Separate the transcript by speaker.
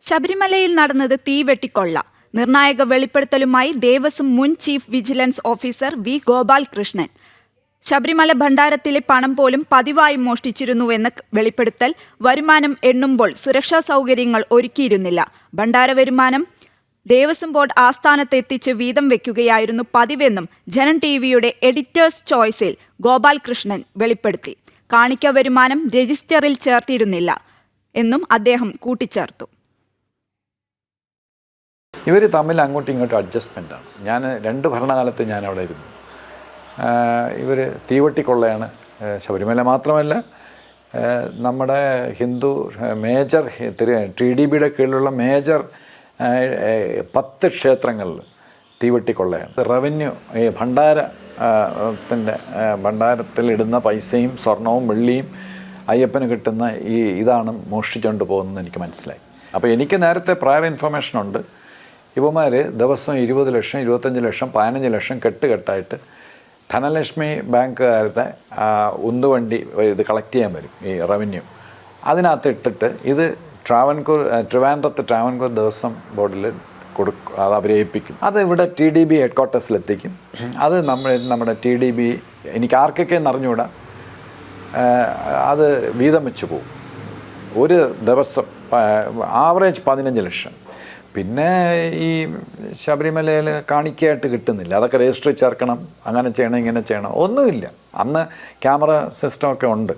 Speaker 1: ശബരിമലയിൽ നടന്നത് തീവെട്ടിക്കൊള്ള. നിർണായക വെളിപ്പെടുത്തലുമായി ദേവസ്വം മുൻ chief vigilance officer V Gopalkrishnan. Sabarimala ഭണ്ഡാരത്തിലെ പണം പോലും പതിവായി മോഷ്ടിച്ചിരുന്നുവെന്ന വെളിപ്പെടുത്തൽ. വരുമാനം എണ്ണുമ്പോൾ സുരക്ഷാ സൗകര്യങ്ങൾ ഒരുക്കിയിരുന്നില്ല. ഭണ്ഡാര വരുമാനം ദേവസ്വം ബോർഡ് ആസ്ഥാനത്ത് എത്തിച്ച് വീതം വെക്കുകയായിരുന്നു പതിവെന്നും ജനം ടിവിയുടെ എഡിറ്റേഴ്സ് ചോയ്സിൽ ഗോപാൽകൃഷ്ണൻ വെളിപ്പെടുത്തി. കാണിക്ക വരുമാനം രജിസ്റ്ററിൽ ചേർത്തിരുന്നില്ല എന്നും അദ്ദേഹം കൂട്ടിച്ചേർത്തു.
Speaker 2: ഇവർ തമ്മിൽ അങ്ങോട്ടും ഇങ്ങോട്ടും അഡ്ജസ്റ്റ്മെൻറ്റാണ്. ഞാൻ 2 ഭരണകാലത്ത് ഞാൻ അവിടെ ഇരുന്നു. ഇവർ തീവട്ടിക്കൊള്ളയാണ്. ശബരിമല മാത്രമല്ല, നമ്മുടെ ഹിന്ദു മേജർ TDBയുടെ കീഴിലുള്ള മേജർ 10 ക്ഷേത്രങ്ങളിൽ തീവട്ടിക്കൊള്ളയാണ്. റവന്യൂ ഭണ്ഡാരത്തിലിടുന്ന പൈസയും സ്വർണവും വെള്ളിയും അയ്യപ്പന് കിട്ടുന്ന ഇതാണ് മോഷ്ടിച്ചുകൊണ്ട് പോകുന്നതെന്ന് എനിക്ക് മനസ്സിലായി. അപ്പോൾ എനിക്ക് നേരത്തെ പ്രയർ ഇൻഫർമേഷനുണ്ട്. ഇവന്മാർ ദിവസം 20 ലക്ഷം 25 ലക്ഷം 15 ലക്ഷം കെട്ടായിട്ട് ധനലക്ഷ്മി ബാങ്കുകാരുടെ ഉന്തുവണ്ടി ഇത് കളക്ട് ചെയ്യാൻ വരും, ഈ റവന്യൂ. അതിനകത്ത് ഇട്ടിട്ട് ഇത് ട്രിവാൻഡ്രത്ത് ട്രാവൻകൂർ ദേവസ്വം ബോർഡിൽ കൊടുക്കും. അത് അവരെ ഏൽപ്പിക്കും. അത് ഇവിടെ TDB ഹെഡ് ക്വാർട്ടേഴ്സിലെത്തിക്കും. അത് നമ്മുടെ TDB എനിക്ക് ആർക്കൊക്കെ അറിഞ്ഞുകൂടാ, അത് വീതം വെച്ച് പോകും. ഒരു ദിവസം ആവറേജ് 15 ലക്ഷം. പിന്നെ ഈ ശബരിമലയിൽ കാണിക്കയായിട്ട് കിട്ടുന്നില്ല. അതൊക്കെ രജിസ്റ്ററിൽ ചേർക്കണം, അങ്ങനെ ചെയ്യണം, ഇങ്ങനെ ചെയ്യണം, ഒന്നുമില്ല. അന്ന് ക്യാമറ സിസ്റ്റമൊക്കെ ഉണ്ട്.